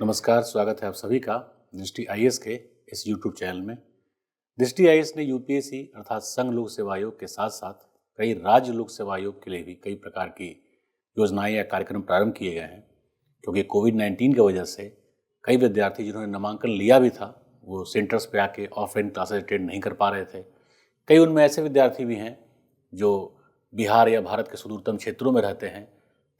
नमस्कार, स्वागत है आप सभी का दृष्टि आईएएस के इस यूट्यूब चैनल में। दृष्टि आईएएस ने यूपीएससी अर्थात संघ लोक सेवा आयोग के साथ साथ कई राज्य लोक सेवा आयोग के लिए भी कई प्रकार की योजनाएं या कार्यक्रम प्रारंभ किए गए हैं, क्योंकि कोविड-19 की वजह से कई विद्यार्थी जिन्होंने नामांकन लिया भी था वो सेंटर्स पे आके ऑफलाइन क्लासेस अटेंड नहीं कर पा रहे थे। कई उनमें ऐसे विद्यार्थी भी हैं जो बिहार या भारत के सुदूरतम क्षेत्रों में रहते हैं,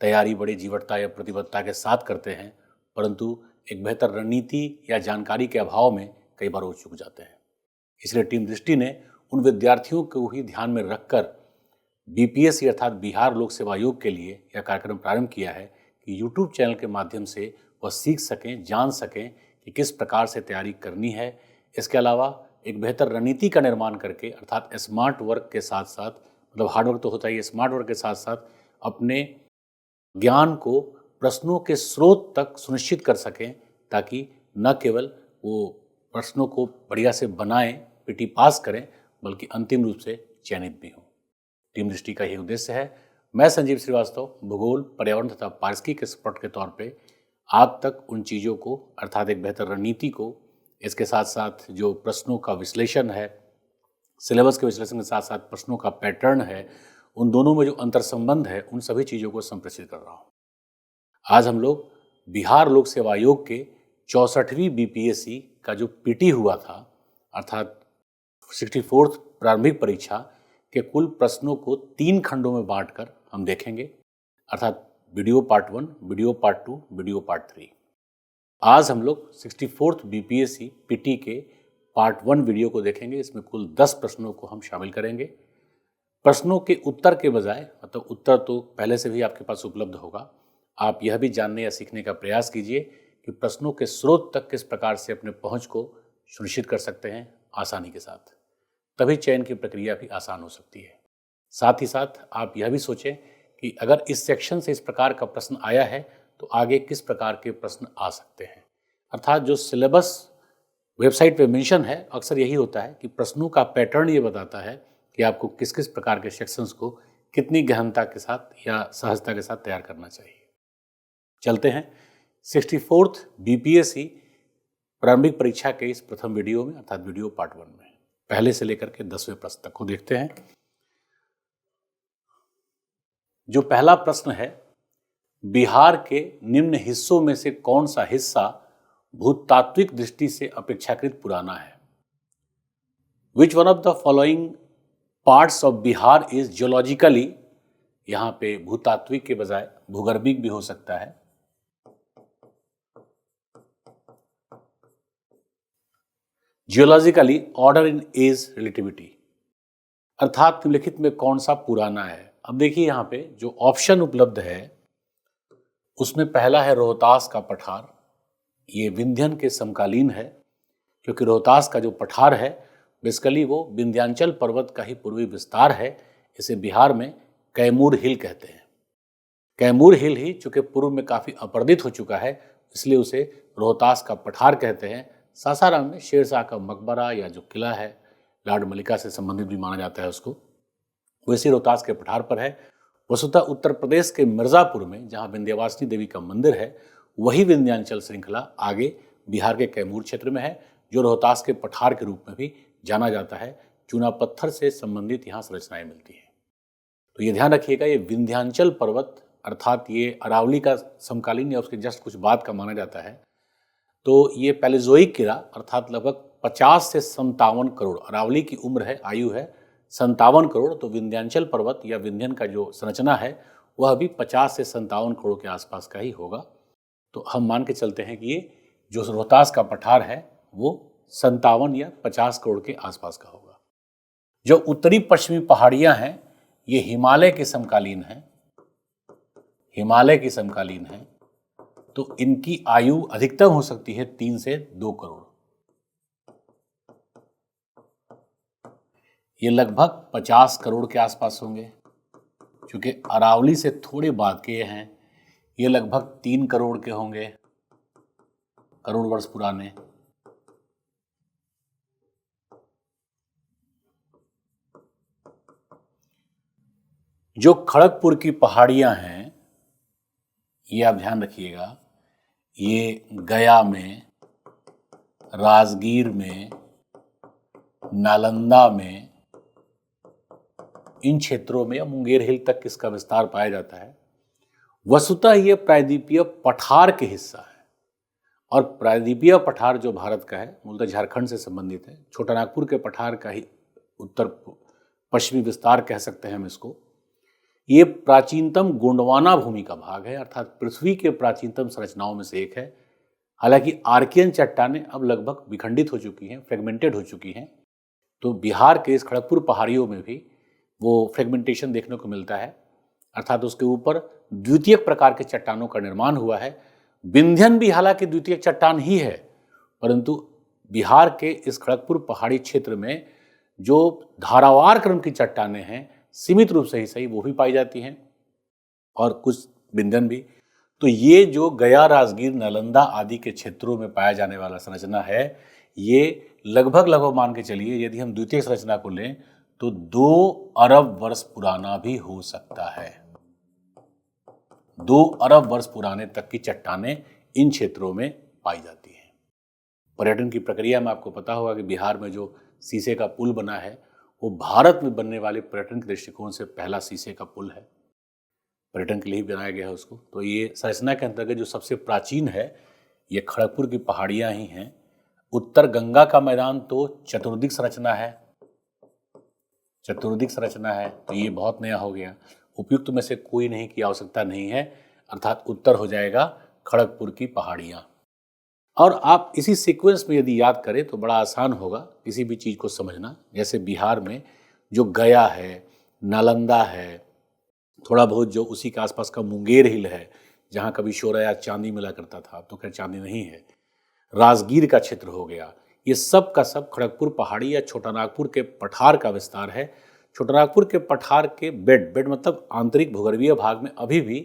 तैयारी बड़ी जीवटता या प्रतिबद्धता के साथ करते हैं, परंतु एक बेहतर रणनीति या जानकारी के अभाव में कई बार वो चूक जाते हैं। इसलिए टीम दृष्टि ने उन विद्यार्थियों को ही ध्यान में रखकर बीपीएससी अर्थात बिहार लोक सेवा आयोग के लिए यह कार्यक्रम प्रारंभ किया है कि यूट्यूब चैनल के माध्यम से वह सीख सकें, जान सकें कि किस प्रकार से तैयारी करनी है। इसके अलावा एक बेहतर रणनीति का निर्माण करके अर्थात स्मार्ट वर्क के साथ साथ, मतलब हार्ड वर्क तो होता ही है, स्मार्ट वर्क के साथ साथ अपने ज्ञान को प्रश्नों के स्रोत तक सुनिश्चित कर सकें, ताकि न केवल वो प्रश्नों को बढ़िया से बनाएं, पीटी पास करें, बल्कि अंतिम रूप से चयनित भी हों। टीम दृष्टि का यही उद्देश्य है। मैं संजीव श्रीवास्तव भूगोल, पर्यावरण तथा पारिस्थितिकी के एक्सपर्ट के तौर पे आप तक उन चीज़ों को अर्थात एक बेहतर रणनीति को, इसके साथ साथ जो प्रश्नों का विश्लेषण है, सिलेबस के विश्लेषण के साथ साथ प्रश्नों का पैटर्न है, उन दोनों में जो अंतर संबंध है, उन सभी चीज़ों को संप्रेषित कर रहा हूँ। आज हम लोग बिहार लोक सेवा आयोग के 64वीं बीपीएससी का जो पीटी हुआ था अर्थात 64th प्रारंभिक परीक्षा के कुल प्रश्नों को 3 खंडों में बांटकर हम देखेंगे, अर्थात video part 1, video part 2, video part 3। आज हम लोग 64th बीपीएससी पीटी के पार्ट 1 वीडियो को देखेंगे। इसमें कुल 10 प्रश्नों को हम शामिल करेंगे। प्रश्नों के उत्तर के बजाय, मतलब उत्तर तो पहले से भी आपके पास उपलब्ध होगा, आप यह भी जानने या सीखने का प्रयास कीजिए कि प्रश्नों के स्रोत तक किस प्रकार से अपने पहुंच को सुनिश्चित कर सकते हैं आसानी के साथ। तभी चयन की प्रक्रिया भी आसान हो सकती है। साथ ही साथ आप यह भी सोचें कि अगर इस सेक्शन से इस प्रकार का प्रश्न आया है तो आगे किस प्रकार के प्रश्न आ सकते हैं। अर्थात जो सिलेबस वेबसाइट पे मेंशन है, अक्सर यही होता है कि प्रश्नों का पैटर्न ये बताता है कि आपको किस किस प्रकार के सेक्शंस को कितनी गहनता के साथ या सहजता के साथ तैयार करना चाहिए। चलते हैं 64th बीपीएससी प्रारंभिक परीक्षा के इस प्रथम वीडियो में, अर्थात वीडियो पार्ट 1 में पहले से लेकर के 10वें प्रश्न तक को देखते हैं। जो पहला प्रश्न है, बिहार के निम्न हिस्सों में से कौन सा हिस्सा भूतात्विक दृष्टि से अपेक्षाकृत पुराना है? Which one of the following parts of Bihar is geologically, यहां पे भूतात्विक के बजाय भूगर्भिक भी हो सकता है, geologically order in age relativity, अर्थात निम्नलिखित में कौन सा पुराना है। अब देखिए यहाँ पे जो ऑप्शन उपलब्ध है उसमें पहला है रोहतास का पठार। ये विंध्यन के समकालीन है, क्योंकि रोहतास का जो पठार है बेसिकली वो विंध्याचल पर्वत का ही पूर्वी विस्तार है। इसे बिहार में कैमूर हिल कहते हैं। कैमूर हिल ही चूंकि पूर्व में काफ़ी अपरदित हो चुका है, इसलिए उसे रोहतास का पठार कहते हैं। सासाराम में शेरशाह का मकबरा या जो किला है, लॉर्ड मलिका से संबंधित भी माना जाता है उसको, वैसे रोहतास के पठार पर है। वसुतः उत्तर प्रदेश के मिर्ज़ापुर में जहाँ विंध्यवासिनी देवी का मंदिर है, वही विंध्याचल श्रृंखला आगे बिहार के कैमूर क्षेत्र में है, जो रोहतास के पठार के रूप में भी जाना जाता है। चूना पत्थर से संबंधित यहाँ संरचनाएं मिलती हैं। तो ये ध्यान रखिएगा, ये विंध्याचल पर्वत अर्थात ये अरावली का समकालीन या उसके जस्ट कुछ बाद का माना जाता है। तो ये पैलेजोइक किला अर्थात लगभग 50 से 57 करोड़, अरावली की उम्र है, आयु है 57 करोड़, तो विंध्याचल पर्वत या विंध्यन का जो संरचना है वह भी 50 से 57 करोड़ के आसपास का ही होगा। तो हम मान के चलते हैं कि ये जो रोहतास का पठार है वो 57 या 50 करोड़ के आसपास का होगा। जो उत्तरी पश्चिमी पहाड़ियां हैं ये हिमालय के समकालीन हैं, हिमालय की समकालीन है, तो इनकी आयु अधिकतम हो सकती है 3 से 2 करोड़। ये लगभग 50 करोड़ के आसपास होंगे, क्योंकि अरावली से थोड़े बाद के हैं। ये लगभग 3 करोड़ के होंगे, करोड़ वर्ष पुराने। जो खड़गपुर की पहाड़ियां हैं ये आप ध्यान रखिएगा, ये गया में, राजगीर में, नालंदा में, इन क्षेत्रों में या मुंगेर हिल तक इसका विस्तार पाया जाता है। वस्तुतः ये प्रायद्वीपीय पठार के हिस्सा है और प्रायद्वीपीय पठार जो भारत का है मूलतः झारखंड से संबंधित है। छोटा नागपुर के पठार का ही उत्तर पश्चिमी विस्तार कह सकते हैं हम इसको। ये प्राचीनतम गोंडवाना भूमि का भाग है, अर्थात पृथ्वी के प्राचीनतम संरचनाओं में से एक है। हालांकि आर्कियन चट्टानें अब लगभग विखंडित हो चुकी हैं, फ्रेगमेंटेड हो चुकी हैं, तो बिहार के इस खड़गपुर पहाड़ियों में भी वो फ्रेगमेंटेशन देखने को मिलता है, अर्थात उसके ऊपर द्वितीयक प्रकार के चट्टानों का निर्माण हुआ है। विंध्यन भी हालांकि द्वितीयक चट्टान ही है, परंतु बिहार के इस खड़गपुर पहाड़ी क्षेत्र में जो धारावार क्रम की चट्टानें हैं सीमित रूप से ही सही वो भी पाई जाती हैं और कुछ विंध्यन भी। तो ये जो गया, राजगीर, नालंदा आदि के क्षेत्रों में पाया जाने वाला संरचना है, ये लगभग मान के चलिए यदि हम द्वितीय संरचना को लें तो 2 अरब वर्ष पुराना भी हो सकता है। 2 अरब वर्ष पुराने तक की चट्टानें इन क्षेत्रों में पाई जाती हैं। पर्यटन की प्रक्रिया में आपको पता होगा कि बिहार में जो शीशे का पुल बना है वो भारत में बनने वाले पर्यटन के दृष्टिकोण से पहला शीशे का पुल है, पर्यटन के लिए ही बनाया गया है उसको। तो ये संरचना के अंतर्गत जो सबसे प्राचीन है ये खड़गपुर की पहाड़ियाँ ही हैं। उत्तर गंगा का मैदान तो चतुर्दिक संरचना है, तो ये बहुत नया हो गया। उपयुक्त में से कोई नहीं की आवश्यकता नहीं है, अर्थात उत्तर हो जाएगा खड़गपुर की पहाड़ियाँ। और आप इसी सीक्वेंस में यदि याद करें तो बड़ा आसान होगा किसी भी चीज़ को समझना। जैसे बिहार में जो गया है, नालंदा है, थोड़ा बहुत जो उसी के आसपास का मुंगेर हिल है जहाँ कभी शोरा या चांदी मिला करता था, अब तो खैर चांदी नहीं है, राजगीर का क्षेत्र हो गया, ये सब का सब खड़गपुर पहाड़ी या छोटा नागपुर के पठार का विस्तार है। छोटा नागपुर के पठार के बेड मतलब आंतरिक भूगर्भीय भाग में अभी भी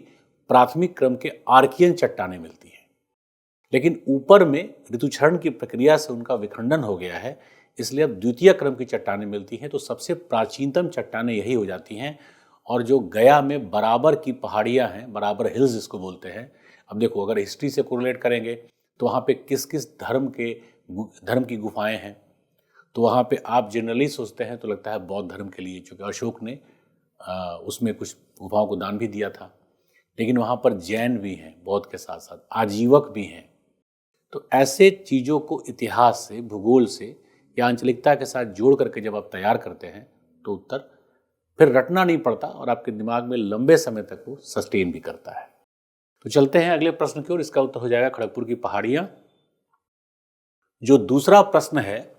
प्राथमिक क्रम के आर्कियन चट्टानें मिलती हैं, लेकिन ऊपर में ऋतुक्षरण की प्रक्रिया से उनका विखंडन हो गया है, इसलिए अब द्वितीय क्रम की चट्टानें मिलती हैं। तो सबसे प्राचीनतम चट्टानें यही हो जाती हैं। और जो गया में बराबर की पहाड़ियाँ हैं, बराबर हिल्स जिसको बोलते हैं, अब देखो अगर हिस्ट्री से कोरिलेट करेंगे तो वहाँ पे किस किस धर्म की गुफाएं हैं, तो वहाँ पे आप जनरली सोचते हैं तो लगता है बौद्ध धर्म के लिए, चूँकि अशोक ने उसमें कुछ गुफाओं को दान भी दिया था, लेकिन वहाँ पर जैन भी हैं, बौद्ध के साथ साथ आजीवक भी हैं। तो ऐसे चीज़ों को इतिहास से, भूगोल से या आंचलिकता के साथ जोड़ करके जब आप तैयार करते हैं तो उत्तर फिर रटना नहीं पड़ता और आपके दिमाग में लंबे समय तक वो सस्टेन भी करता है। तो चलते हैं अगले प्रश्न की ओर। इसका उत्तर हो जाएगा खड़गपुर की पहाड़ियाँ। जो दूसरा प्रश्न है,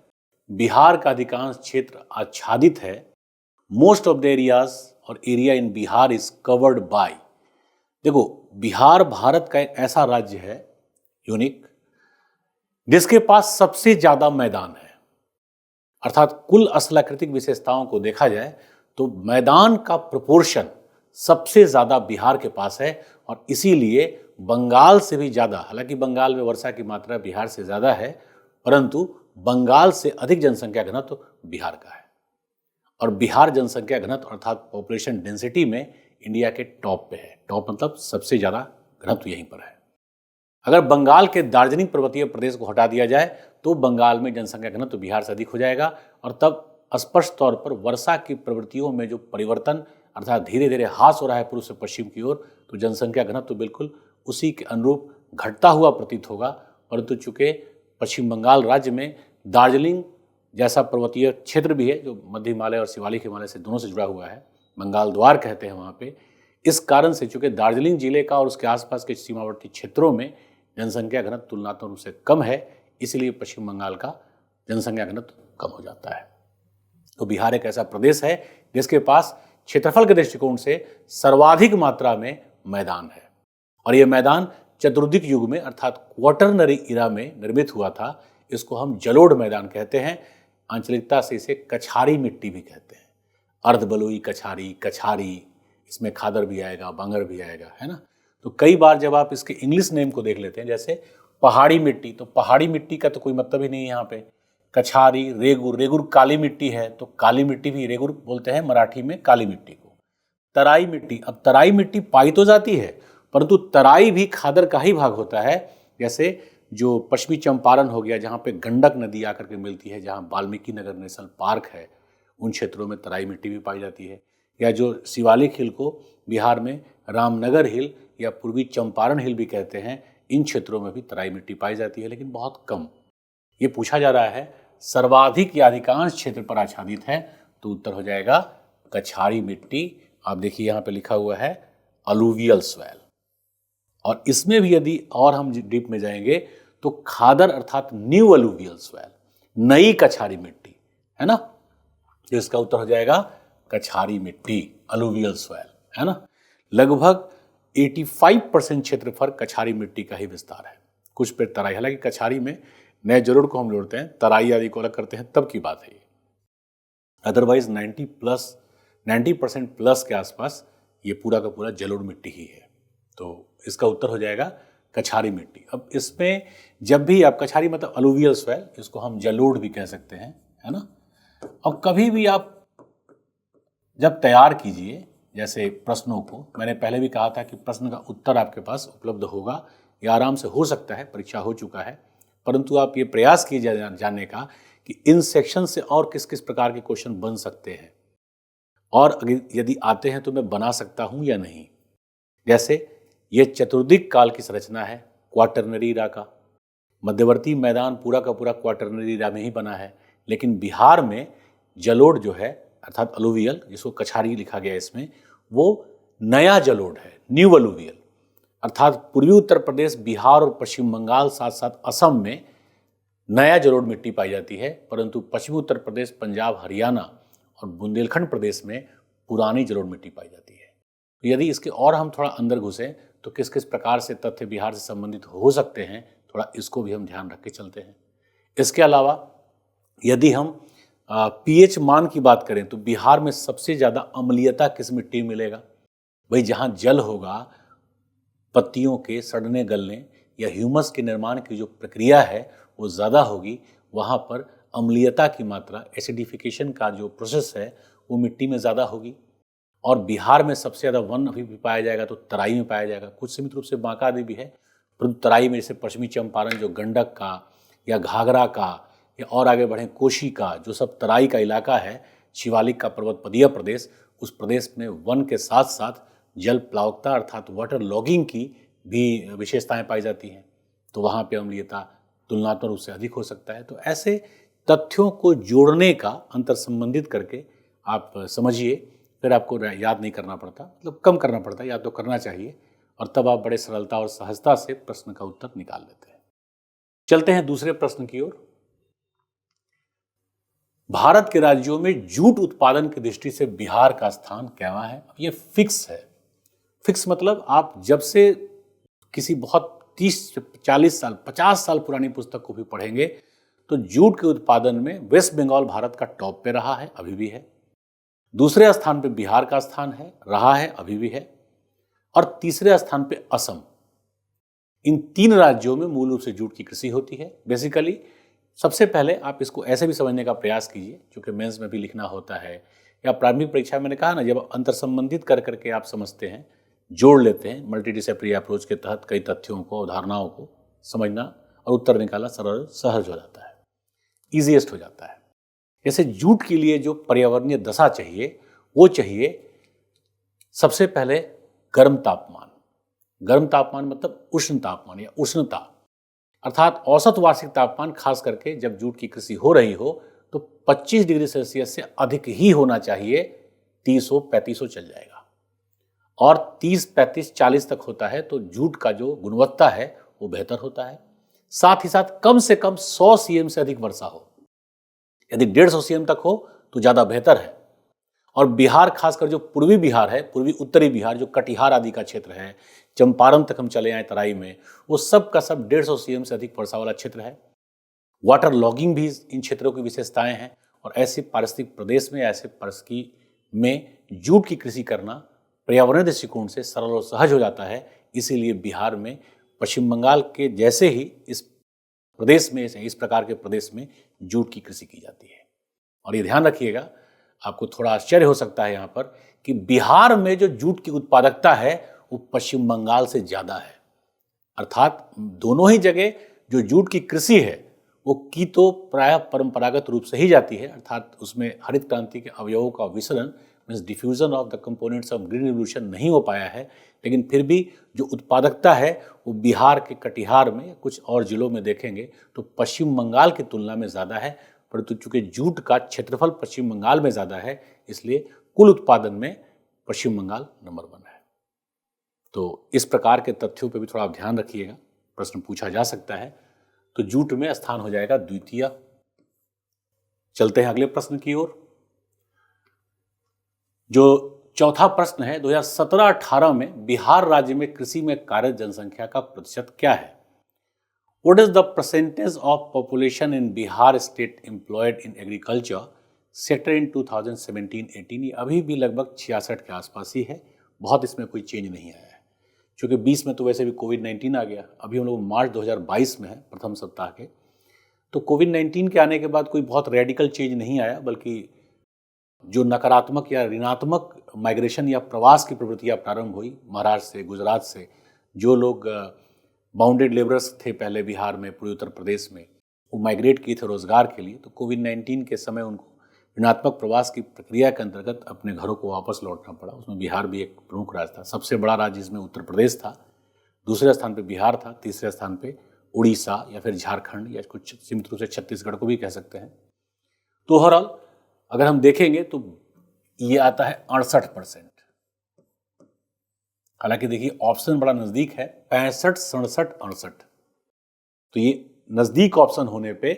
बिहार का अधिकांश क्षेत्र आच्छादित है। मोस्ट ऑफ द एरियाज और area in Bihar is covered by. देखो, बिहार भारत का एक ऐसा राज्य है यूनिक जिसके पास सबसे ज्यादा मैदान है, अर्थात कुल स्थलाकृतिक विशेषताओं को देखा जाए तो मैदान का प्रोपोर्शन सबसे ज्यादा बिहार के पास है। और इसीलिए बंगाल से भी ज्यादा, हालांकि बंगाल में वर्षा की मात्रा बिहार से ज्यादा है, परंतु बंगाल से अधिक जनसंख्या घनत्व बिहार का है। और बिहार जनसंख्या घनत्व अर्थात पॉपुलेशन डेंसिटी में इंडिया के टॉप पे है। टॉप मतलब सबसे ज्यादा घनत्व यहीं पर है। अगर बंगाल के दार्जिलिंग पर्वतीय प्रदेश को हटा दिया जाए तो बंगाल में जनसंख्या घनत्व बिहार से अधिक हो जाएगा। और तब स्पष्ट तौर पर वर्षा की प्रवृत्तियों में जो परिवर्तन, अर्थात धीरे धीरे ह्रास हो रहा है पूर्व से पश्चिम की ओर, तो जनसंख्या घनत्व तो बिल्कुल उसी के अनुरूप घटता हुआ प्रतीत होगा। परंतु चूंकि पश्चिम बंगाल राज्य में दार्जिलिंग जैसा पर्वतीय क्षेत्र भी है जो मध्य हिमालय और शिवालिक हिमालय से दोनों से जुड़ा हुआ है, बंगाल द्वार कहते हैं वहाँ पे, इस कारण से चूंकि दार्जिलिंग जिले का और उसके आसपास के सीमावर्ती क्षेत्रों में जनसंख्या घनत्व तुलनात्मक रूप से कम है, इसलिए पश्चिम बंगाल का जनसंख्या घनत्व कम हो जाता है। तो बिहार एक ऐसा प्रदेश है जिसके पास क्षेत्रफल के दृष्टिकोण से सर्वाधिक मात्रा में मैदान है। और यह मैदान चतुर्दिक युग में अर्थात क्वाटरनरी इरा में निर्मित हुआ था। इसको हम जलोढ़ मैदान कहते हैं, आंचलिकता से इसे कछारी मिट्टी भी कहते हैं। अर्धबलुई कछारी, इसमें खादर भी आएगा, बांगर भी आएगा, है ना। तो कई बार जब आप इसके इंग्लिश नेम को देख लेते हैं, जैसे पहाड़ी मिट्टी, तो पहाड़ी मिट्टी का तो कोई मतलब ही नहीं है यहाँ पे। कछारी, रेगुर काली मिट्टी है, तो काली मिट्टी भी रेगुर बोलते हैं मराठी में काली मिट्टी को। तराई मिट्टी, अब तराई मिट्टी पाई तो जाती है, परंतु तराई भी खादर का ही भाग होता है, जैसे जो पश्चिमी चंपारण हो गया, जहाँ पे गंडक नदी आकर के मिलती है, जहाँ वाल्मीकि नगर नेशनल पार्क है, उन क्षेत्रों में तराई मिट्टी भी पाई जाती है। या जो शिवालिक हिल को बिहार में रामनगर हिल या पूर्वी चंपारण हिल भी कहते हैं, इन क्षेत्रों में भी तराई मिट्टी पाई जाती है, लेकिन बहुत कम। ये पूछा जा रहा है सर्वाधिक या अधिकांश क्षेत्र पर आच्छादित है, तो उत्तर हो जाएगा कछारी मिट्टी। आप देखिए यहाँ पे लिखा हुआ है अलूवियल स्वैल। और इसमें भी यदि और हम डीप में जाएंगे तो खादर अर्थात न्यू अलूवियल स्वैल, नई कछारी मिट्टी है ना, तो इसका उत्तर हो जाएगा कछारी मिट्टी, अलूवियल स्वैल, है ना। लगभग 85% क्षेत्रफल कछारी मिट्टी का ही विस्तार है। कुछ पे तराई, हालांकि कछारी में नए जलोढ़ को हम जोड़ते हैं, तराई आदि को अलग करते हैं, तब की बात है ये। अदरवाइज 90% प्लस के आसपास ये पूरा का पूरा जलोढ़ मिट्टी ही है। तो इसका उत्तर हो जाएगा कछारी मिट्टी। अब इसमें जब भी आप, कछारी मतलब अलूवियल स्वैल, इसको हम जलोढ़ भी कह सकते हैं, है ना। अब कभी भी आप जब तैयार कीजिए जैसे प्रश्नों को, मैंने पहले भी कहा था कि प्रश्न का उत्तर आपके पास उपलब्ध होगा, या आराम से हो सकता है, परीक्षा हो चुका है, परंतु आप ये प्रयास कीजिए जानने का कि इन सेक्शन से और किस किस प्रकार के क्वेश्चन बन सकते हैं, और अगर यदि आते हैं तो मैं बना सकता हूं या नहीं। जैसे ये चतुर्दिक काल की संरचना है, क्वाटरनरी इरा का, मध्यवर्ती मैदान पूरा का पूरा क्वाटरनरी इरा में ही बना है, लेकिन बिहार में जलोढ़ जो है अर्थात अलूवियल, जिसको कछारी लिखा गया इसमें, वो नया जलोढ़ है, न्यू अलूवियल। अर्थात पूर्वी उत्तर प्रदेश, बिहार और पश्चिम बंगाल, साथ साथ असम में नया जलोढ़ मिट्टी पाई जाती है, परंतु पश्चिमी उत्तर प्रदेश, पंजाब, हरियाणा और बुंदेलखंड प्रदेश में पुरानी जलोढ़ मिट्टी पाई जाती है। तो यदि इसके और हम थोड़ा अंदर घुसें तो किस किस प्रकार से तथ्य बिहार से संबंधित हो सकते हैं, थोड़ा इसको भी हम ध्यान रख के चलते हैं। इसके अलावा यदि हम पीएच मान की बात करें तो बिहार में सबसे ज़्यादा अम्लीयता किस मिट्टी में मिलेगा? भाई जहाँ जल होगा, पत्तियों के सड़ने गलने या ह्यूमस के निर्माण की जो प्रक्रिया है वो ज़्यादा होगी, वहाँ पर अम्लीयता की मात्रा, एसिडिफिकेशन का जो प्रोसेस है वो मिट्टी में ज़्यादा होगी। और बिहार में सबसे ज़्यादा वन अभी भी पाया जाएगा तो तराई में पाया जाएगा, कुछ सीमित रूप से बांका आदि भी है, परंतु तराई में जैसे पश्चिमी चंपारण जो गंडक का या घाघरा का, या और आगे बढ़ें कोशी का, जो सब तराई का इलाका है, शिवालिक का पर्वतपदीय प्रदेश, उस प्रदेश में वन के साथ साथ जल प्लावकता अर्थात वाटर लॉगिंग की भी विशेषताएं पाई जाती हैं, तो वहाँ पे अम्लीयता तुलनात्मक रूप से अधिक हो सकता है। तो ऐसे तथ्यों को जोड़ने का, अंतर संबंधित करके आप समझिए, फिर आपको याद नहीं करना पड़ता, मतलब कम करना पड़ता है, याद तो करना चाहिए, और तब आप बड़े सरलता और सहजता से प्रश्न का उत्तर निकाल लेते हैं। चलते हैं दूसरे प्रश्न की ओर। भारत के राज्यों में जूट उत्पादन की दृष्टि से बिहार का स्थान कैवां है? अब ये फिक्स है। फिक्स मतलब आप जब से किसी बहुत 30-40 साल 50 साल पुरानी पुस्तक को भी पढ़ेंगे तो जूट के उत्पादन में वेस्ट बंगाल भारत का टॉप पे रहा है, अभी भी है। दूसरे स्थान पे बिहार का स्थान है, रहा है, अभी भी है। और तीसरे स्थान पे असम। इन 3 राज्यों में मूल रूप से जूट की कृषि होती है। बेसिकली सबसे पहले आप इसको ऐसे भी समझने का प्रयास कीजिए, क्योंकि मेंस में भी लिखना होता है या प्रारंभिक परीक्षा में, मैंने कहा ना, जब अंतर संबंधित कर करके आप समझते हैं, जोड़ लेते हैं, मल्टीडिसिप्लिनरी अप्रोच के तहत कई तथ्यों को, अवधारणाओं को समझना और उत्तर निकालना सरल सहज हो जाता है, ईजीएस्ट हो जाता है। जैसे जूट के लिए जो पर्यावरणीय दशा चाहिए, वो चाहिए सबसे पहले गर्म तापमान। गर्म तापमान मतलब उष्ण तापमान या उष्णता, अर्थात औसत वार्षिक तापमान, खास करके जब जूट की कृषि हो रही हो तो 25 डिग्री सेल्सियस से अधिक ही होना चाहिए। 30-35 चल जाएगा, और 30, 35, 40 तक होता है तो जूट का जो गुणवत्ता है वो बेहतर होता है। साथ ही साथ कम से कम 100 सीएम से अधिक वर्षा हो, यदि 150 सीएम तक हो तो ज़्यादा बेहतर है। और बिहार, खासकर जो पूर्वी बिहार है, पूर्वी उत्तरी बिहार, जो कटिहार आदि का क्षेत्र है, चंपारण तक हम चले आए तराई में, वो सब का सब 150 सीएम से अधिक वर्षा वाला क्षेत्र है। वाटर लॉगिंग भी इन क्षेत्रों की विशेषताएं हैं, और ऐसे पारिस्थितिक प्रदेश में, ऐसे परिस्थिति में जूट की कृषि करना पर्यावरण दृष्टिकोण से सरल और सहज हो जाता है। इसीलिए बिहार में पश्चिम बंगाल के जैसे ही इस प्रदेश में, इस प्रकार के प्रदेश में जूट की कृषि की जाती है। और ये ध्यान रखिएगा, आपको थोड़ा आश्चर्य हो सकता है यहाँ पर कि बिहार में जो जूट की उत्पादकता है वो पश्चिम बंगाल से ज़्यादा है। अर्थात दोनों ही जगह जो जूट की कृषि है वो की तो प्रायः परंपरागत रूप से ही जाती है, अर्थात उसमें हरित क्रांति के अवयवों का विसरण means diffusion of the components of green revolution नहीं हो पाया है, लेकिन फिर भी जो उत्पादकता है वो बिहार के कटिहार में कुछ और जिलों में देखेंगे तो पश्चिम बंगाल की तुलना में ज़्यादा है, परंतु चूंकि जूट का क्षेत्रफल पश्चिम बंगाल में ज़्यादा है इसलिए कुल उत्पादन में पश्चिम बंगाल नंबर 1 है। तो इस प्रकार के तथ्यों पर भी थोड़ा ध्यान रखिएगा, प्रश्न पूछा जा सकता है। तो जूट में स्थान हो जाएगा द्वितीय। चलते हैं अगले प्रश्न की ओर। जो चौथा प्रश्न है, 2017-18 में बिहार राज्य में कृषि में कार्यरत जनसंख्या का प्रतिशत क्या है? What is the percentage of population in Bihar state employed in agriculture sector in 2017-18? ये अभी भी लगभग 66 के आसपास ही है, बहुत इसमें कोई चेंज नहीं आया है। क्योंकि 20 में तो वैसे भी कोविड-19 आ गया, अभी हम लोग मार्च 2022 में है, प्रथम सप्ताह के। तो कोविड-19 के आने के बाद कोई बहुत रेडिकल चेंज नहीं आया, बल्कि जो नकारात्मक या ऋणात्मक माइग्रेशन या प्रवास की प्रवृत्तियाँ प्रारंभ हुई महाराष्ट्र से, गुजरात से, जो लोग बाउंडेड लेबरर्स थे पहले बिहार में, पूर्वी उत्तर प्रदेश में, वो माइग्रेट किए थे रोजगार के लिए। तो कोविड-19 के समय उनको ऋणात्मक प्रवास की प्रक्रिया के अंतर्गत अपने घरों को वापस लौटना पड़ा। उसमें बिहार भी एक प्रमुख राज्य था। सबसे बड़ा राज्य इसमें उत्तर प्रदेश था, दूसरे स्थान पे बिहार था, तीसरे स्थान पे उड़ीसा या फिर झारखंड या कुछ सीमित रूप से छत्तीसगढ़ को भी कह सकते हैं। तो ओवरऑल अगर हम देखेंगे तो ये आता है 68%। हालांकि देखिए ऑप्शन बड़ा नजदीक है, 65, 67, 68। तो ये नजदीक ऑप्शन होने पे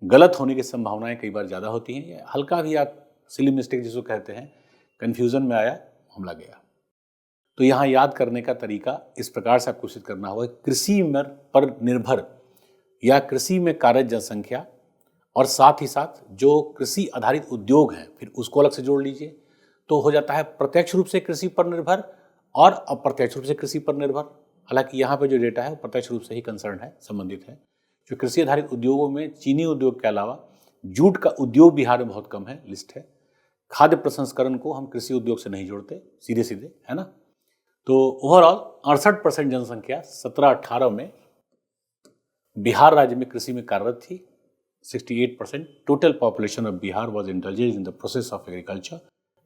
गलत होने की संभावनाएं कई बार ज़्यादा होती हैं, या हल्का भी आप सिली मिस्टेक जिसको कहते हैं, कन्फ्यूज़न में आया, मामला गया। तो यहाँ याद करने का तरीका इस प्रकार से आपको कोशिश करना होगा, कृषि पर निर्भर या कृषि में कार्यरत जनसंख्या और साथ ही साथ जो कृषि आधारित उद्योग हैं फिर उसको अलग से जोड़ लीजिए, तो हो जाता है प्रत्यक्ष रूप से कृषि पर निर्भर और अप्रत्यक्ष रूप से कृषि पर निर्भर। हालांकि यहाँ पे जो डेटा है वो प्रत्यक्ष रूप से ही कंसर्न है, संबंधित है। जो कृषि आधारित उद्योगों में चीनी उद्योग के अलावा जूट का उद्योग बिहार में बहुत कम है, लिस्ट है। खाद्य प्रसंस्करण को हम कृषि उद्योग से नहीं जोड़ते सीधे सीधे, है ना। तो ओवरऑल 68% जनसंख्या 17-18 में बिहार राज्य में कृषि में कार्यरत थी। 68% total population of Bihar was indulged in the process of agriculture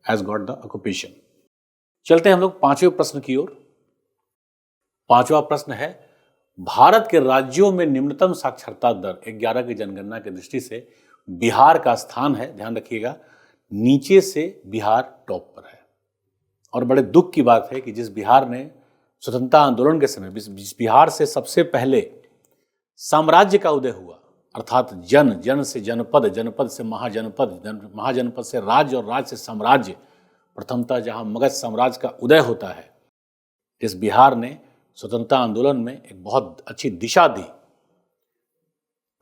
as got the occupation. चलते हैं हम लोग पांचवें प्रश्न की ओर। पांचवा प्रश्न है, भारत के राज्यों में निम्नतम साक्षरता दर 11 की जनगणना की दृष्टि से बिहार का स्थान है, ध्यान रखिएगा, नीचे से बिहार टॉप पर है। और बड़े दुख की बात है कि जिस बिहार ने स्वतंत्रता आंदोलन के समय, जिस बिहार से सबसे पहले साम्राज्य का उदय हुआ, अर्थात जन से जनपद, जनपद से महाजनपद, महाजनपद से राज्य और राज्य से साम्राज्य, प्रथमतः जहां मगध साम्राज्य का उदय होता है, जिस बिहार ने स्वतंत्रता आंदोलन में एक बहुत अच्छी दिशा दी,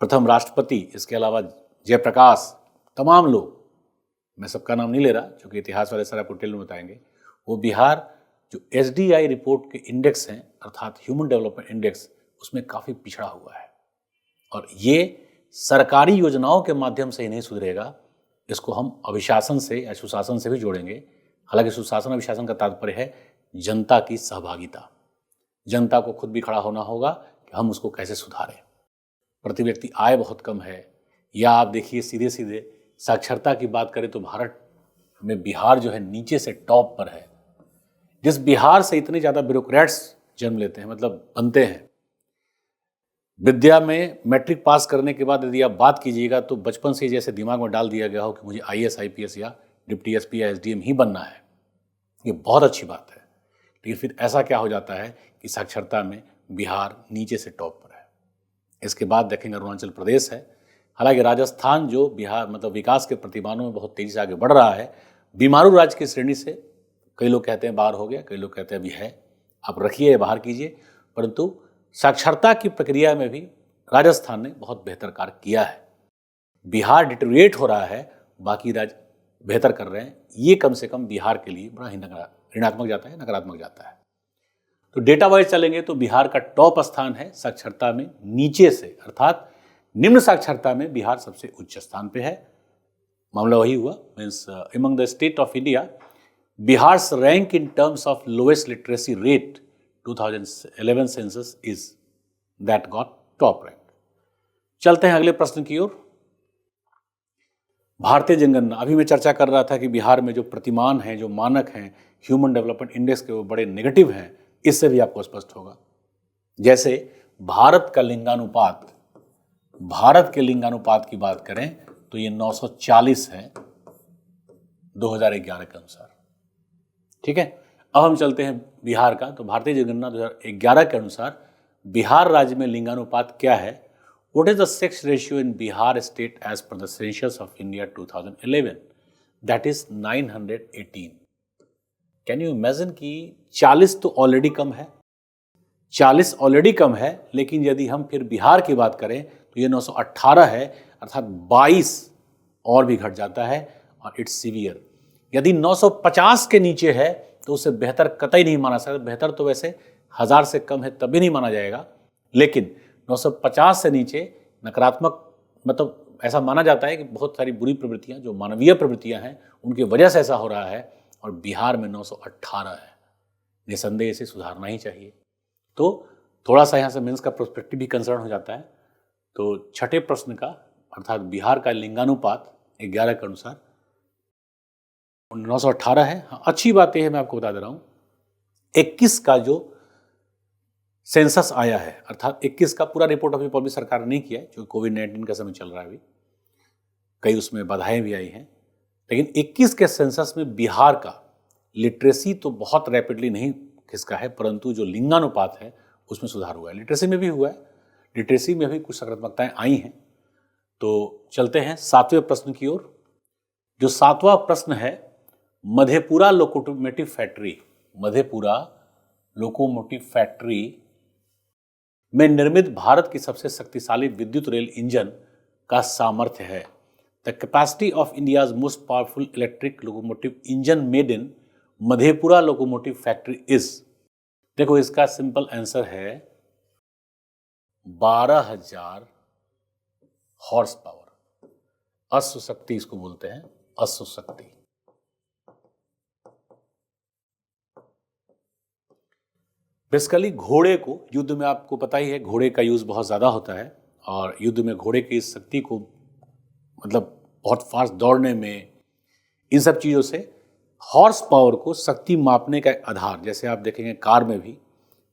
प्रथम राष्ट्रपति, इसके अलावा जयप्रकाश, तमाम लोग, मैं सबका नाम नहीं ले रहा क्योंकि इतिहास वाले सारा आपको डिटेल में बताएंगे, वो बिहार जो SDI रिपोर्ट के इंडेक्स हैं, अर्थात ह्यूमन डेवलपमेंट इंडेक्स, उसमें काफ़ी पिछड़ा हुआ है। और ये सरकारी योजनाओं के माध्यम से ही नहीं सुधरेगा, इसको हम अभिशासन से या सुशासन से भी जोड़ेंगे। हालांकि सुशासन अभिशासन का तात्पर्य है जनता की सहभागिता। जनता को खुद भी खड़ा होना होगा कि हम उसको कैसे सुधारें। प्रति व्यक्ति आय बहुत कम है, या आप देखिए सीधे सीधे साक्षरता की बात करें तो भारत में बिहार जो है नीचे से टॉप पर है। जिस बिहार से इतने ज़्यादा ब्यूरोक्रेट्स जन्म लेते हैं, मतलब बनते हैं, विद्या में मैट्रिक पास करने के बाद यदि आप बात कीजिएगा तो बचपन से जैसे दिमाग में डाल दिया गया हो कि मुझे IAS IPS या डिप्टी SP या SDM ही बनना है, ये बहुत अच्छी बात है। लेकिन फिर ऐसा क्या हो जाता है कि साक्षरता में बिहार नीचे से टॉप पर है। इसके बाद देखेंगे अरुणाचल प्रदेश है। हालांकि राजस्थान जो बिहार मतलब विकास के प्रतिमानों में बहुत तेजी से आगे बढ़ रहा है, बीमारू राज्य की श्रेणी से कई लोग कहते हैं बाहर हो गया, कई लोग कहते हैं अभी है, आप रखिए बाहर कीजिए, परंतु साक्षरता की प्रक्रिया में भी राजस्थान ने बहुत बेहतर कार्य किया है। बिहार डिटेरिएट हो रहा है, बाकी राज्य बेहतर कर रहे हैं, ये कम से कम बिहार के लिए बड़ा ही ऋणात्मक जाता है, नकारात्मक जाता है। तो डेटा वाइज चलेंगे तो बिहार का टॉप स्थान है साक्षरता में नीचे से, अर्थात निम्न साक्षरता में बिहार सबसे उच्च स्थान पे है। मामला वही हुआ, means among the state of India Bihar's rank in terms of lowest literacy rate 2011 census is that got top rank. चलते हैं अगले प्रश्न की ओर। भारतीय जनगणना, अभी मैं चर्चा कर रहा था कि बिहार में जो प्रतिमान हैं, जो मानक हैं ह्यूमन डेवलपमेंट इंडेक्स के, वो बड़े नेगेटिव हैं। इससे भी आपको स्पष्ट होगा। जैसे भारत का लिंगानुपात, भारत के लिंगानुपात की बात करें तो ये 940 है 2011 के अनुसार। ठीक है, अब हम चलते हैं बिहार का। तो भारतीय जनगणना 2011 के अनुसार बिहार राज्य में लिंगानुपात क्या है? What is the sex ratio in Bihar state as per the census of India 2011? That is 918. Can you imagine कि 40 तो ऑलरेडी कम है, 40 ऑलरेडी कम है, लेकिन यदि हम फिर बिहार की बात करें तो ये 918 है, अर्थात 22 और भी घट जाता है और इट्स सीवियर। यदि 950 के नीचे है तो उसे बेहतर कतई नहीं माना सकता। बेहतर तो वैसे 1000 से कम है तभी नहीं माना जाएगा, लेकिन 950 से नीचे नकारात्मक, मतलब ऐसा माना जाता है कि बहुत सारी बुरी प्रवृत्तियां, जो मानवीय प्रवृत्तियां हैं, उनकी वजह से ऐसा हो रहा है। और बिहार में 918 है, निसंदेह इसे सुधारना ही चाहिए। तो थोड़ा सा यहाँ से मेंस का प्रोस्पेक्टिव भी कंसर्न हो जाता है। तो छठे प्रश्न का, अर्थात बिहार का लिंगानुपात 11 के अनुसार 918 है। हाँ, अच्छी बात यह है, मैं आपको बता दे रहा हूँ, 21 का जो सेंसस आया है, अर्थात 21 का पूरा रिपोर्ट अभी पब्लिश सरकार ने नहीं किया है, जो कोविड-19 का समय चल रहा है अभी, कई उसमें बाधाएं भी आई हैं। लेकिन 21 के सेंसस में बिहार का लिटरेसी तो बहुत रैपिडली नहीं खिसका है, परंतु जो लिंगानुपात है उसमें सुधार हुआ है। लिटरेसी में भी हुआ है, लिटरेसी में भी कुछ सकारात्मकताएं आई हैं। तो चलते हैं 7वें प्रश्न की ओर। जो 7वां प्रश्न है, Madhepura locomotive factory, Madhepura locomotive factory में निर्मित भारत की सबसे शक्तिशाली विद्युत रेल इंजन का सामर्थ्य है। The capacity of India's most powerful electric locomotive engine made in Madhepura locomotive factory is. देखो, इसका सिंपल आंसर है 12,000 हॉर्स पावर। अश्व शक्ति इसको बोलते हैं, अश्व शक्ति। बेसिकली घोड़े को युद्ध में, आपको पता ही है, घोड़े का यूज बहुत ज्यादा होता है और युद्ध में घोड़े की इस शक्ति को, मतलब बहुत फास्ट दौड़ने में, इन सब चीजों से हॉर्स पावर को शक्ति मापने का एक आधार, जैसे आप देखेंगे कार में भी,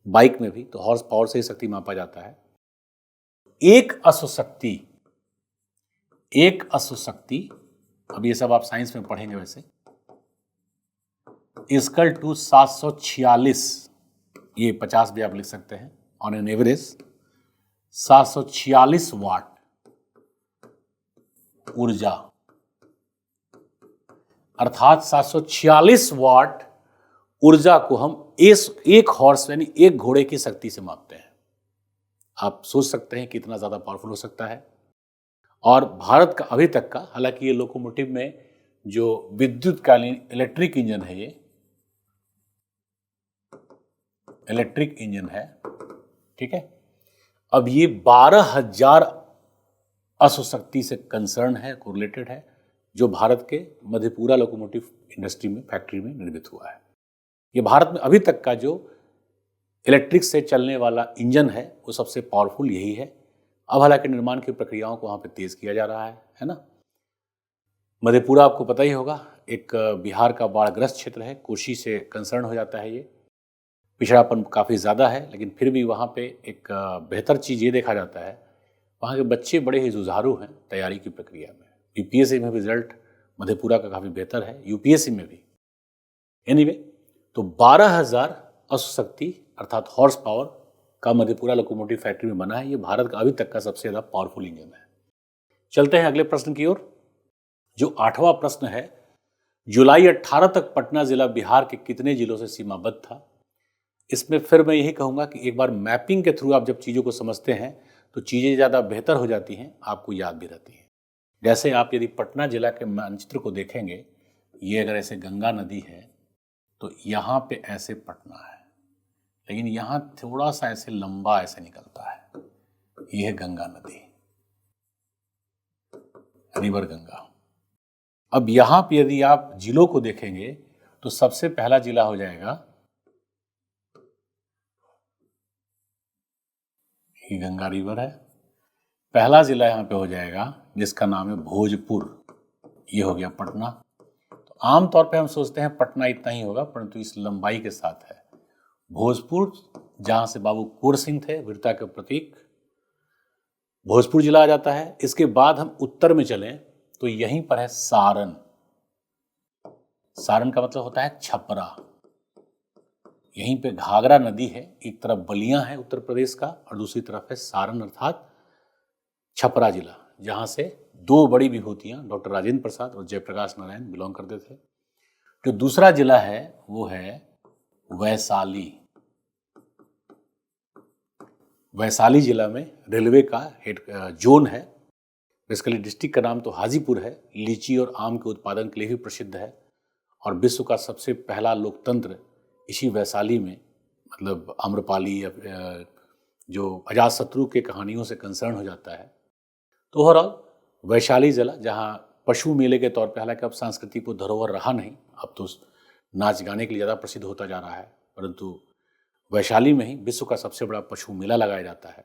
बाइक में भी, तो हॉर्स पावर से ही शक्ति मापा जाता है। एक अश्व शक्ति, अब ये सब आप साइंस में पढ़ेंगे वैसे, इक्वल टू 746, ये 50 भी आप लिख सकते हैं, ऑन एन एवरेज 746 वाट ऊर्जा, अर्थात 746 वाट ऊर्जा को हम एक हॉर्स यानी एक घोड़े की शक्ति से मापते हैं। आप सोच सकते हैं कितना ज्यादा पावरफुल हो सकता है। और भारत का अभी तक का, हालांकि ये लोकोमोटिव में जो विद्युतकालीन इलेक्ट्रिक इंजन है, ये इलेक्ट्रिक इंजन है, ठीक है। अब ये 12,000 अश्व शक्ति से कंसर्न है, कोरिलेटेड है, जो भारत के मधेपुरा लोकोमोटिव इंडस्ट्री में, फैक्ट्री में निर्मित हुआ है। ये भारत में अभी तक का जो इलेक्ट्रिक से चलने वाला इंजन है वो सबसे पावरफुल यही है। अब हालांकि निर्माण की प्रक्रियाओं को वहाँ पे तेज किया जा रहा है ना। मधेपुरा आपको पता ही होगा, एक बिहार का बाढ़ग्रस्त क्षेत्र है, कोशी से कंसर्न हो जाता है। ये पिछड़ापन काफ़ी ज़्यादा है, लेकिन फिर भी वहाँ पे एक बेहतर चीज़ ये देखा जाता है, वहाँ के बच्चे बड़े ही जुझारू हैं तैयारी की प्रक्रिया में। यूपीएससी में रिजल्ट मधेपुरा का काफ़ी बेहतर है, यूपीएससी में भी। एनीवे, तो 12,000 अश्व शक्ति अर्थात हॉर्स पावर का मधेपुरा लोकोमोटिव फैक्ट्री में बना है। ये भारत का अभी तक का सबसे ज़्यादा पावरफुल इंजन है। चलते हैं अगले प्रश्न की ओर। जो 8वां प्रश्न है, जुलाई 18 तक पटना जिला बिहार के कितने जिलों से सीमाबद्ध था? इसमें फिर मैं यही कहूँगा कि एक बार मैपिंग के थ्रू आप जब चीज़ों को समझते हैं तो चीज़ें ज़्यादा बेहतर हो जाती हैं, आपको याद भी रहती हैं। जैसे आप यदि पटना जिला के मानचित्र को देखेंगे, ये अगर ऐसे गंगा नदी है तो यहाँ पे ऐसे पटना है, लेकिन यहाँ थोड़ा सा ऐसे लंबा ऐसे निकलता है, ये है गंगा नदी, रिवर गंगा। अब यहाँ पे यदि आप जिलों को देखेंगे तो सबसे पहला जिला हो जाएगा ये गंगा रिवर है। पहला जिला यहाँ पे हो जाएगा जिसका नाम है भोजपुर, ये हो गया पटना। तो आमतौर पे हम सोचते हैं पटना इतना ही होगा, परंतु इस लंबाई के साथ है। भोजपुर, जहाँ से बाबू कुंवर सिंह थे, वीरता के प्रतीक, भोजपुर जिला आ जाता है। इसके बाद हम उत्तर में चलें तो यहीं पर है सारण। सारण का मतलब होता है छपरा। यहीं पे घाघरा नदी है, एक तरफ बलिया है उत्तर प्रदेश का और दूसरी तरफ है सारण अर्थात छपरा जिला, जहां से दो बड़ी विभूतियां डॉक्टर राजेंद्र प्रसाद और जयप्रकाश नारायण बिलोंग करते थे। जो दूसरा जिला है वो है वैशाली। वैशाली जिला में रेलवे का हेड जोन है। बेसिकली डिस्ट्रिक्ट का नाम तो हाजीपुर है। लीची और आम के उत्पादन के लिए भी प्रसिद्ध है और विश्व का सबसे पहला लोकतंत्र इसी वैशाली में, मतलब आम्रपाली या जो अजातशत्रु के कहानियों से कंसर्न हो जाता है। तो ओवरऑल वैशाली जिला, जहाँ पशु मेले के तौर पे, हालांकि अब सांस्कृतिक धरोहर रहा नहीं, अब तो नाच गाने के लिए ज़्यादा प्रसिद्ध होता जा रहा है, परंतु वैशाली में ही विश्व का सबसे बड़ा पशु मेला लगाया जाता है।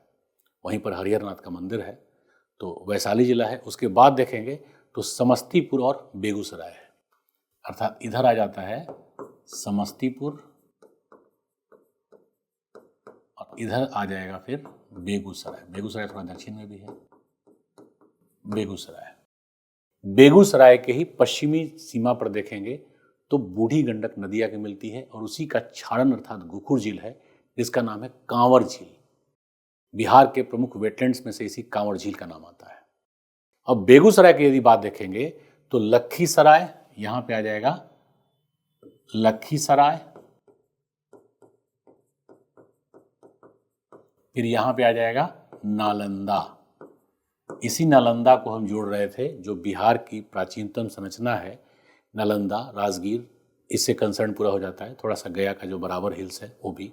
वहीं पर हरिहरनाथ का मंदिर है। तो वैशाली जिला है। उसके बाद देखेंगे तो समस्तीपुर और बेगूसराय है, अर्थात इधर आ जाता है समस्तीपुर और इधर आ जाएगा फिर बेगूसराय। बेगूसराय थोड़ा दक्षिण में भी है। बेगूसराय के ही पश्चिमी सीमा पर देखेंगे तो बूढ़ी गंडक नदी आके मिलती है और उसी का क्षारण अर्थात गोखुर झील है, जिसका नाम है कांवर झील। बिहार के प्रमुख वेटलैंड्स में से इसी कांवर झील का नाम आता है। अब बेगूसराय की यदि बात देखेंगे तो लखीसराय, यहां पे आ जाएगा लखीसराय, फिर यहां पे आ जाएगा नालंदा। इसी नालंदा को हम जोड़ रहे थे, जो बिहार की प्राचीनतम संरचना है, नालंदा, राजगीर, इससे कंसर्न पूरा हो जाता है। थोड़ा सा गया का जो बराबर हिल्स है वो भी।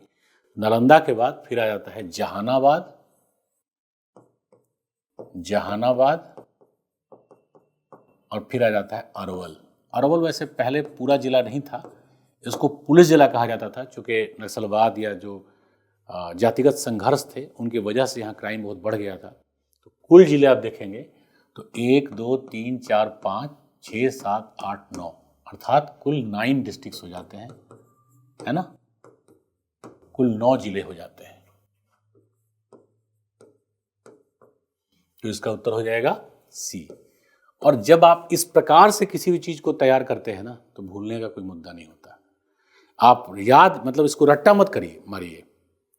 नालंदा के बाद फिर आ जाता है जहानाबाद, और फिर आ जाता है अरवल। अरवल वैसे पहले पूरा जिला नहीं था, इसको पुलिस जिला कहा जाता था, क्योंकि नक्सलवाद या जो जातिगत संघर्ष थे उनकी वजह से यहाँ क्राइम बहुत बढ़ गया था। तो कुल जिले आप देखेंगे तो 1 2 3 4 5 6 7 8 9, अर्थात कुल 9 डिस्ट्रिक्ट्स हो जाते हैं, है ना। कुल 9 जिले हो जाते हैं। तो इसका उत्तर हो जाएगा सी। और जब आप इस प्रकार से किसी भी चीज को तैयार करते हैं ना, तो भूलने का कोई मुद्दा नहीं होता। आप याद, मतलब इसको रट्टा मत करिए मारिए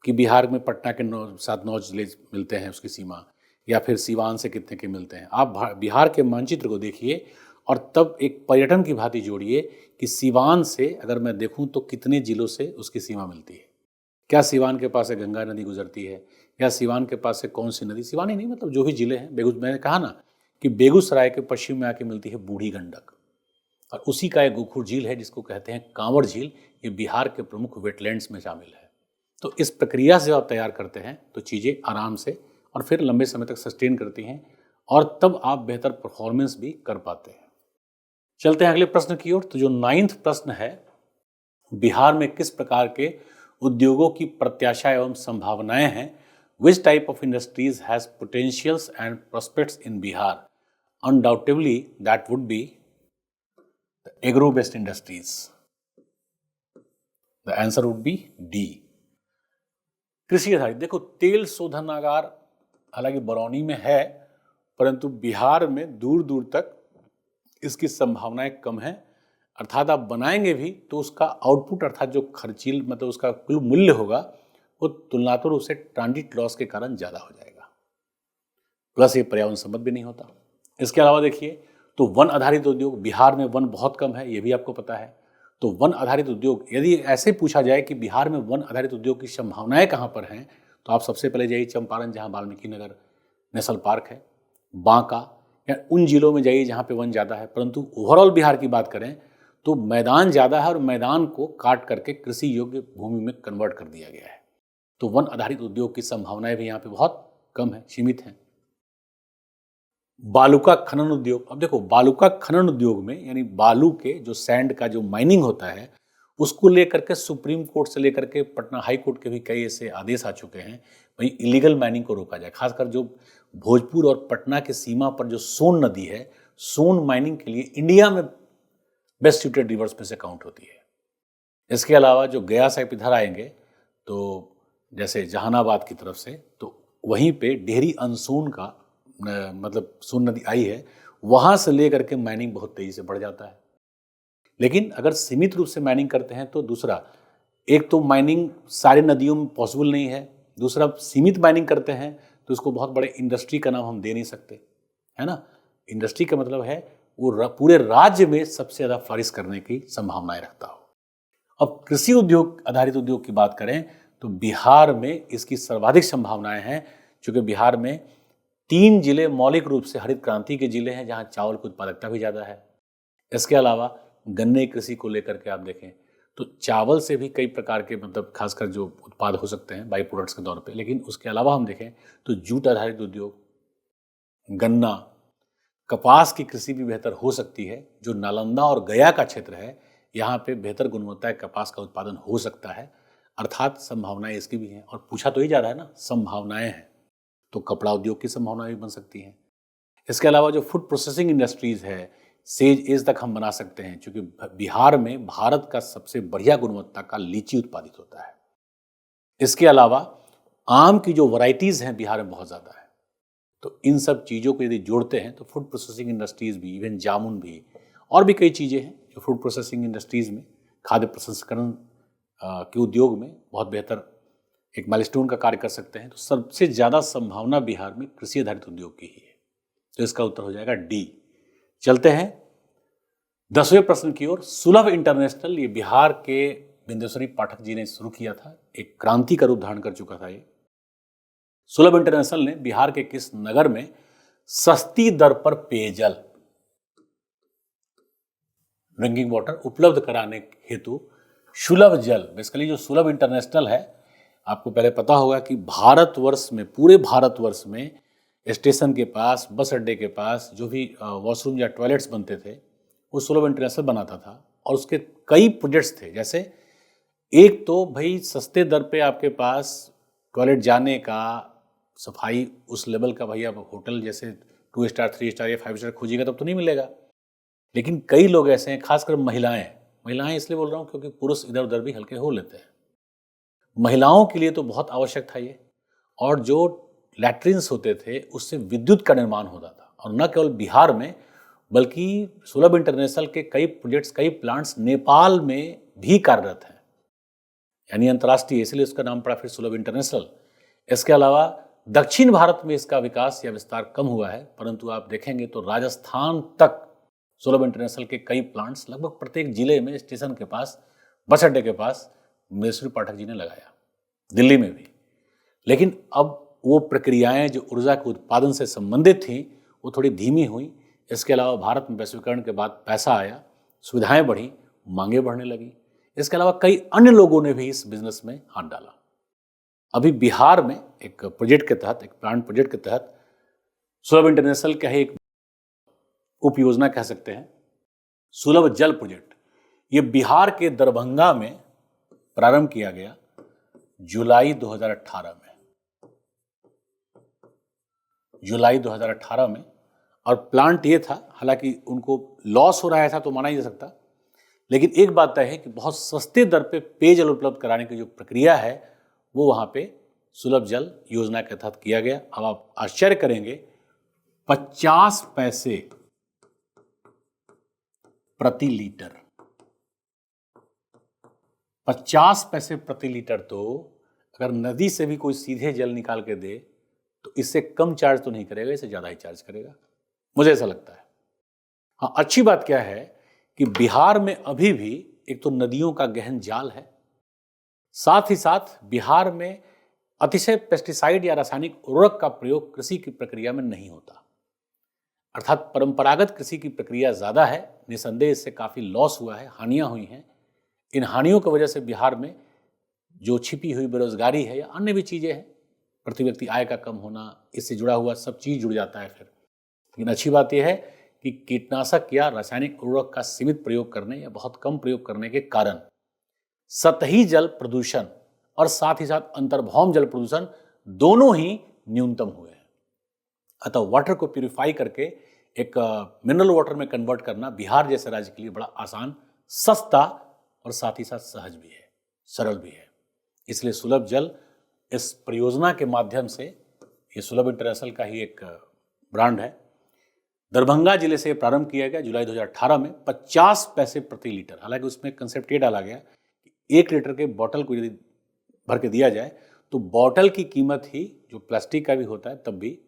कि बिहार में पटना के 7-9 जिले मिलते हैं उसकी सीमा, या फिर सीवान से कितने के मिलते हैं। आप बिहार के मानचित्र को देखिए और तब एक पर्यटन की भांति जोड़िए कि सीवान से अगर मैं देखूं तो कितने जिलों से उसकी सीमा मिलती है। क्या सीवान के पास से गंगा नदी गुजरती है, या सीवान के पास से कौन सी नदी, सीवान ही नहीं, मतलब जो भी जिले हैं। मैंने कहा ना कि बेगूसराय के पश्चिम में आके मिलती है बूढ़ी गंडक, और उसी का एक गोखुर झील है जिसको कहते हैं कांवर झील। ये बिहार के प्रमुख वेटलैंड्स में शामिल है। तो इस प्रक्रिया से आप तैयार करते हैं तो चीज़ें आराम से और फिर लंबे समय तक सस्टेन करती हैं, और तब आप बेहतर परफॉर्मेंस भी कर पाते हैं। चलते हैं अगले प्रश्न की ओर। तो जो 9वां प्रश्न है, बिहार में किस प्रकार के उद्योगों की प्रत्याशा एवं संभावनाएं हैं? Which type of industries has potentials and prospects in Bihar? Undoubtedly that would be the agro based industries. The answer would be D, कृषि आधारित। देखो, तेल शोधनागार हालांकि बरौनी में है, परंतु बिहार में दूर दूर तक इसकी संभावनाएं कम है। अर्थात आप बनाएंगे भी तो उसका आउटपुट, अर्थात जो खर्चील, मतलब उसका कुल मूल्य होगा, वो तुलनात्मक रूप से ट्रांजिट लॉस के कारण ज़्यादा हो जाएगा। प्लस ये पर्यावरण संबंध भी नहीं होता। इसके अलावा देखिए तो वन आधारित उद्योग, बिहार में वन बहुत कम है, ये भी आपको पता है। तो वन आधारित उद्योग, यदि ऐसे पूछा जाए कि बिहार में वन आधारित उद्योग की संभावनाएं कहाँ पर हैं, तो आप सबसे पहले जाइए चंपारण, जहाँ वाल्मीकि नगर नेशनल पार्क है, बांका, या उन जिलों में जाइए जहाँ पे वन ज़्यादा है। परंतु ओवरऑल बिहार की बात करें तो मैदान ज़्यादा है और मैदान को काट करके कृषि योग्य भूमि में कन्वर्ट कर दिया गया है। तो वन आधारित उद्योग की संभावनाएं भी यहाँ पे बहुत कम है, सीमित हैं। बालू का खनन उद्योग, अब देखो बालू का खनन उद्योग में, यानी बालू के जो सैंड का जो माइनिंग होता है, उसको लेकर के सुप्रीम कोर्ट से लेकर के पटना हाई कोर्ट के भी कई ऐसे आदेश आ चुके हैं भाई इलीगल माइनिंग को रोका जाए। खासकर जो भोजपुर और पटना के सीमा पर जो सोन नदी है, सोन माइनिंग के लिए इंडिया में बेस्ट सूटेड रिवर्स में से काउंट होती है। इसके अलावा जो गया से इधर आएंगे तो जैसे जहानाबाद की तरफ से, तो वहीं पे डेहरी अनसोन का मतलब सोन नदी आई है, वहाँ से लेकर के माइनिंग बहुत तेज़ी से बढ़ जाता है। लेकिन अगर सीमित रूप से माइनिंग करते हैं तो दूसरा, एक तो माइनिंग सारी नदियों में पॉसिबल नहीं है, दूसरा सीमित माइनिंग करते हैं तो उसको बहुत बड़े इंडस्ट्री का नाम हम दे नहीं सकते, है ना। इंडस्ट्री का मतलब है वो पूरे राज्य में सबसे ज़्यादा फ्लरिश करने की संभावनाएं रखता हो। अब कृषि उद्योग आधारित उद्योग की बात करें तो बिहार में इसकी सर्वाधिक संभावनाएं हैं, क्योंकि बिहार में 3 जिले मौलिक रूप से हरित क्रांति के जिले हैं जहां चावल की उत्पादकता भी ज़्यादा है। इसके अलावा गन्ने कृषि को लेकर के आप देखें तो चावल से भी कई प्रकार के मतलब खासकर जो उत्पाद हो सकते हैं बाई प्रोडक्ट्स के तौर पे, लेकिन उसके अलावा हम देखें तो जूट आधारित उद्योग, गन्ना, कपास की कृषि भी बेहतर हो सकती है। जो नालंदा और गया का क्षेत्र है, यहाँ पे बेहतर गुणवत्ता कपास का उत्पादन हो सकता है, अर्थात संभावनाएं इसकी भी हैं। और पूछा तो ही जा रहा है ना, संभावनाएं हैं, तो कपड़ा उद्योग की संभावनाएं भी बन सकती हैं। इसके अलावा जो फूड प्रोसेसिंग इंडस्ट्रीज है, सेज एज तक हम बना सकते हैं, क्योंकि बिहार में भारत का सबसे बढ़िया गुणवत्ता का लीची उत्पादित होता है। इसके अलावा आम की जो वैरायटीज़ हैं बिहार में बहुत ज़्यादा है। तो इन सब चीज़ों को यदि जोड़ते हैं तो फूड प्रोसेसिंग इंडस्ट्रीज़ भी, इवन जामुन भी, और भी कई चीज़ें हैं जो फूड प्रोसेसिंग इंडस्ट्रीज़ में, खाद्य प्रसंस्करण के उद्योग में बहुत बेहतर एक माइलस्टोन का कार्य कर सकते हैं। तो सबसे ज़्यादा संभावना बिहार में कृषि आधारित उद्योग की ही है। तो इसका उत्तर हो जाएगा डी। चलते हैं 10वें प्रश्न की ओर। सुलभ इंटरनेशनल, ये बिहार के बिंदेश्वरी पाठक जी ने शुरू किया था, एक क्रांति का रूप धारण कर चुका था ये। सुलभ इंटरनेशनल ने बिहार के किस नगर में सस्ती दर पर पेयजल, ड्रिंकिंग वाटर उपलब्ध कराने हेतु सुलभ जल, बेसिकली जो सुलभ इंटरनेशनल है, आपको पहले पता होगा कि भारतवर्ष में, पूरे भारतवर्ष में स्टेशन के पास, बस अड्डे के पास जो भी वॉशरूम या टॉयलेट्स बनते थे वो सुलभ इंटरनेशनल बनाता था। और उसके कई प्रोजेक्ट्स थे, जैसे एक तो भाई सस्ते दर पे आपके पास टॉयलेट जाने का, सफाई उस लेवल का, भाई आप होटल जैसे 2 स्टार 3 स्टार या 5 स्टार खोजिएगा तब तो नहीं मिलेगा। लेकिन कई लोग ऐसे हैं, खासकर महिलाएं इसलिए बोल रहा हूँ क्योंकि पुरुष इधर उधर भी हल्के हो लेते हैं। महिलाओं के लिए तो बहुत आवश्यक था ये। और जो लैट्रिन्स होते थे उससे विद्युत का निर्माण होता था, और न केवल बिहार में बल्कि सुलभ इंटरनेशनल के कई प्रोजेक्ट्स, कई प्लांट्स नेपाल में भी कार्यरत हैं, यानी अंतर्राष्ट्रीय, इसलिए उसका नाम पड़ा फिर सुलभ इंटरनेशनल। इसके अलावा दक्षिण भारत में इसका विकास या विस्तार कम हुआ है, परंतु आप देखेंगे तो राजस्थान तक सुलभ इंटरनेशनल के कई प्लांट्स लगभग प्रत्येक जिले में, स्टेशन के पास, बस अड्डे के पास बिंदेश्वरी पाठक जी ने लगाया, दिल्ली में भी। लेकिन अब वो प्रक्रियाएं जो ऊर्जा के उत्पादन से संबंधित थी वो थोड़ी धीमी हुई। इसके अलावा भारत में वैश्वीकरण के बाद पैसा आया, सुविधाएं बढ़ी, मांगे बढ़ने लगी। इसके अलावा कई अन्य लोगों ने भी इस बिजनेस में हाथ डाला। अभी बिहार में एक प्रोजेक्ट के तहत, एक प्लांट प्रोजेक्ट के तहत सुलभ इंटरनेशनल का एक उप योजना कह सकते हैं, सुलभ जल प्रोजेक्ट, ये बिहार के दरभंगा में प्रारंभ किया गया जुलाई 2018 में, और प्लांट ये था, हालांकि उनको लॉस हो रहा है ऐसा तो माना ही जा सकता, लेकिन एक बात तय है कि बहुत सस्ते दर पे पेयजल उपलब्ध कराने की जो प्रक्रिया है वो वहाँ पे सुलभ जल योजना के तहत किया गया। अब आप आश्चर्य करेंगे, 50 पैसे प्रति लीटर, 50 पैसे प्रति लीटर, तो अगर नदी से भी कोई सीधे जल निकाल के दे तो इससे कम चार्ज तो नहीं करेगा, इससे ज़्यादा ही चार्ज करेगा, मुझे ऐसा लगता है। हाँ, अच्छी बात क्या है कि बिहार में अभी भी एक तो नदियों का गहन जाल है, साथ ही साथ बिहार में अतिशय पेस्टिसाइड या रासायनिक उर्वरक का प्रयोग कृषि की प्रक्रिया में नहीं होता, अर्थात परंपरागत कृषि की प्रक्रिया ज़्यादा है। निसंदेह इससे काफ़ी लॉस हुआ है, हानियाँ हुई हैं। इन हानियों की वजह से बिहार में जो छिपी हुई बेरोजगारी है या अन्य भी चीज़ें हैं, प्रति व्यक्ति आय का कम होना, इससे जुड़ा हुआ सब चीज़ जुड़ जाता है फिर। लेकिन अच्छी बात यह है कि कीटनाशक या रासायनिक उर्वरक का सीमित प्रयोग करने या बहुत कम प्रयोग करने के कारण सतही जल प्रदूषण और साथ ही साथ अंतर्भौम जल प्रदूषण दोनों ही न्यूनतम हुए हैं। अतः वाटर को प्यूरिफाई करके एक मिनरल वाटर में कन्वर्ट करना बिहार जैसे राज्य के लिए बड़ा आसान, सस्ता और साथ ही साथ सहज भी है, सरल भी है। इसलिए सुलभ जल इस परियोजना के माध्यम से, ये सुलभ इंटरनेशनल का ही एक ब्रांड है, दरभंगा जिले से प्रारंभ किया गया जुलाई 2018 में 50 पैसे प्रति लीटर। हालांकि उसमें कंसेप्ट ये डाला गया कि 1 लीटर के बॉटल को यदि भर के दिया जाए तो बॉटल की कीमत ही, जो प्लास्टिक का भी होता है तब भी,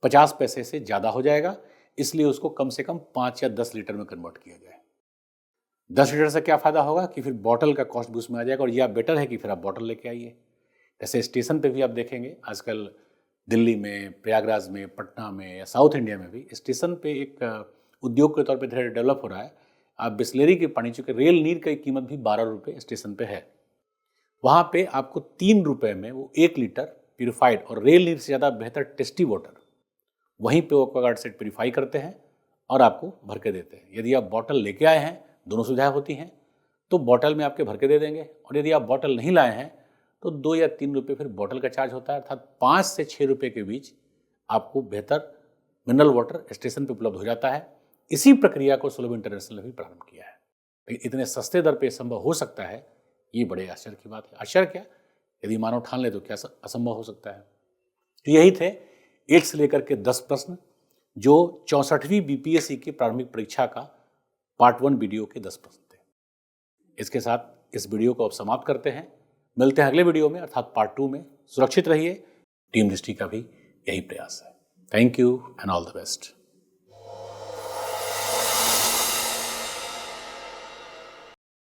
50 पैसे से ज़्यादा हो जाएगा। इसलिए उसको कम से कम 5 या 10 लीटर में कन्वर्ट किया जाए। 10 लीटर से क्या फ़ायदा होगा कि फिर बॉटल का कॉस्ट भी उसमें आ जाएगा, और यह बेटर है कि फिर आप बॉटल लेके आइए। जैसे स्टेशन पे भी आप देखेंगे आजकल दिल्ली में, प्रयागराज में, पटना में या साउथ इंडिया में भी स्टेशन पे एक उद्योग के तौर पे धीरे डेवलप हो रहा है। आप बिस्लेरी के पानी, चूँकि रेल नीर की कीमत भी 12 रुपये स्टेशन पे है, वहाँ पे आपको 3 रुपये में वो 1 लीटर प्यूरिफाइड और रेल नीर से ज़्यादा बेहतर टेस्टी वाटर वहीं पे एक्वागार्ड से प्यूरिफाई करते हैं और आपको भर के देते हैं। यदि आप बॉटल लेके आए हैं, दोनों सुविधाएं होती हैं, तो बॉटल में आपके भर के दे देंगे, और यदि आप बॉटल नहीं लाए हैं तो 2 या 3 रुपये फिर बॉटल का चार्ज होता है। अर्थात 5 से 6 रुपये के बीच आपको बेहतर मिनरल वाटर स्टेशन पे उपलब्ध हो जाता है। इसी प्रक्रिया को सुलभ इंटरनेशनल ने भी प्रारंभ किया है। लेकिन इतने सस्ते दर पे संभव हो सकता है, ये बड़े आश्चर्य की बात है। आश्चर्य क्या, यदि मानव ठान ले तो क्या असंभव हो सकता है। तो यही थे 1 से लेकर के 10 प्रश्न जो 64वीं बीपीएससी की प्रारंभिक परीक्षा का पार्ट 1 वीडियो के 10 प्रश्न थे। इसके साथ इस वीडियो को अब समाप्त करते हैं। मिलते हैं अगले वीडियो में, अर्थात पार्ट 2 में। सुरक्षित रहिए, टीम दृष्टि का भी यही प्रयास है। Thank you and all the best.